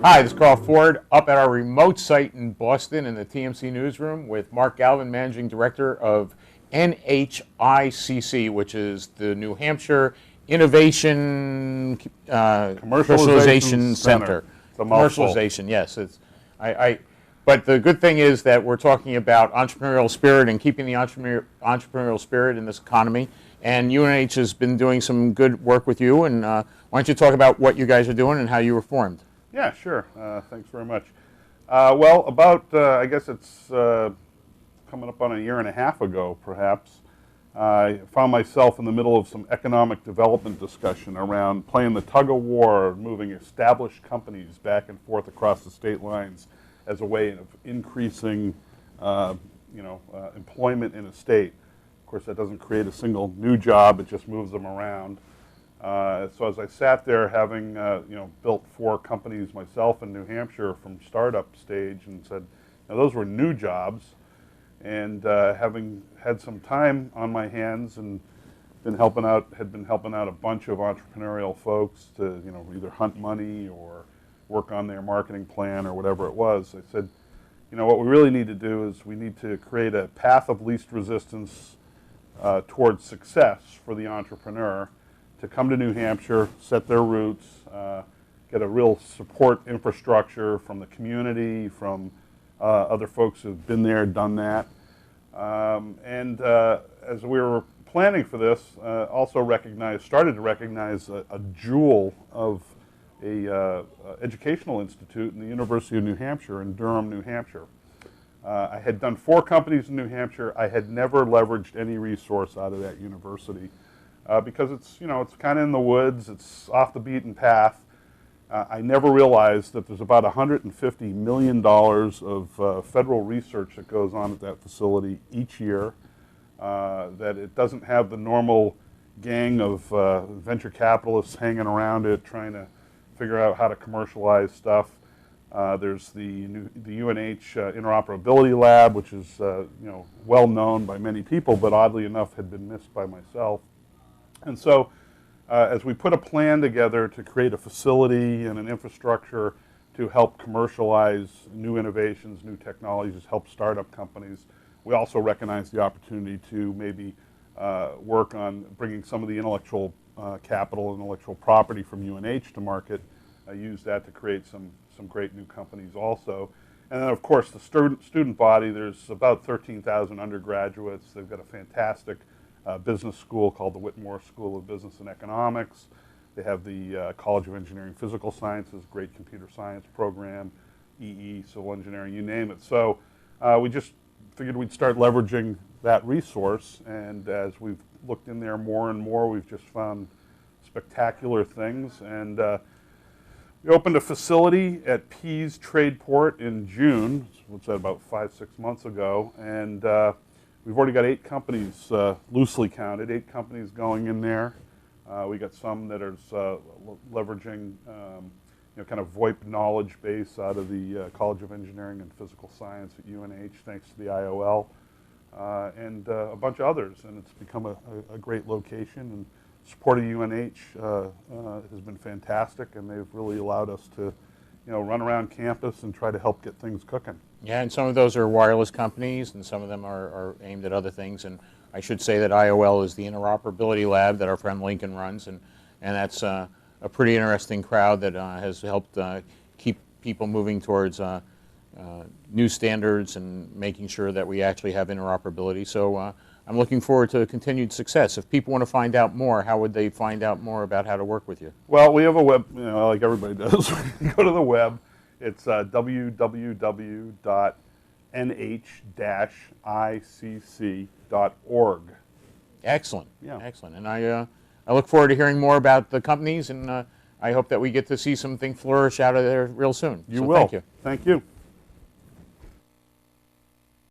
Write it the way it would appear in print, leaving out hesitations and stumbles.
Hi, this is Carl Ford up at our remote site in Boston in the TMC newsroom with Mark Galvin, Managing Director of NH-iCC, which is the New Hampshire Innovation Commercialization Center. Commercialization, yes. But the good thing is that we're talking about entrepreneurial spirit and keeping the entrepreneurial spirit in this economy. And UNH has been doing some good work with you. And why don't you talk about what you guys are doing and how you were formed? Yeah, sure. Thanks very much. Well, about, I guess it's coming up on a year and a half ago, perhaps, I found myself in the middle of some economic development discussion around playing the tug-of-war, moving established companies back and forth across the state lines as a way of increasing, employment in a state. Of course, that doesn't create a single new job; it just moves them around. So as I sat there, having built 4 companies myself in New Hampshire from startup stage, and said, those were new jobs, and having had some time on my hands and had been helping out a bunch of entrepreneurial folks to either hunt money or work on their marketing plan or whatever it was, I said, what we really need to do is we need to create a path of least resistance towards success for the entrepreneur, to come to New Hampshire, set their roots, get a real support infrastructure from the community, from other folks who've been there, done that. As we were planning for this, also started to recognize a jewel of a educational institute in the University of New Hampshire in Durham, New Hampshire. I had done 4 companies in New Hampshire. I had never leveraged any resource out of that university. Because it's kind of in the woods, it's off the beaten path. I never realized that there's about $150 million of federal research that goes on at that facility each year, that it doesn't have the normal gang of venture capitalists hanging around it trying to figure out how to commercialize stuff. There's the UNH Interoperability Lab, which is well known by many people, but oddly enough had been missed by myself. And so as we put a plan together to create a facility and an infrastructure to help commercialize new innovations, new technologies, help startup companies, we also recognize the opportunity to maybe work on bringing some of the intellectual capital, intellectual property from UNH to market, use that to create some great new companies also. And then, of course, the student body, there's about 13,000 undergraduates. They've got a fantastic business school called the Whitmore School of Business and Economics. They have the College of Engineering Physical Sciences, great computer science program, EE, civil engineering, you name it. So we just figured we'd start leveraging that resource, and as we've looked in there more and more, we've just found spectacular things. And we opened a facility at Pease Tradeport in June, what's that, about 5-6 months ago, and we've already got 8 companies, loosely counted, 8 companies going in there. We got some that are leveraging, kind of VoIP knowledge base out of the College of Engineering and Physical Science at UNH, thanks to the IOL, and a bunch of others. And it's become a great location. And support of UNH has been fantastic, and they've really allowed us to, run around campus and try to help get things cooking. Yeah, and some of those are wireless companies, and some of them are aimed at other things. And I should say that IOL is the interoperability lab that our friend Lincoln runs, and that's a pretty interesting crowd that has helped keep people moving towards new standards and making sure that we actually have interoperability. So I'm looking forward to continued success. If people want to find out more, how would they find out more about how to work with you? Well, we have a web, like everybody does. You go to the web. It's www.nh-icc.org. Excellent. Yeah. Excellent. And I look forward to hearing more about the companies, and I hope that we get to see something flourish out of there real soon. You will. Thank you. Thank you.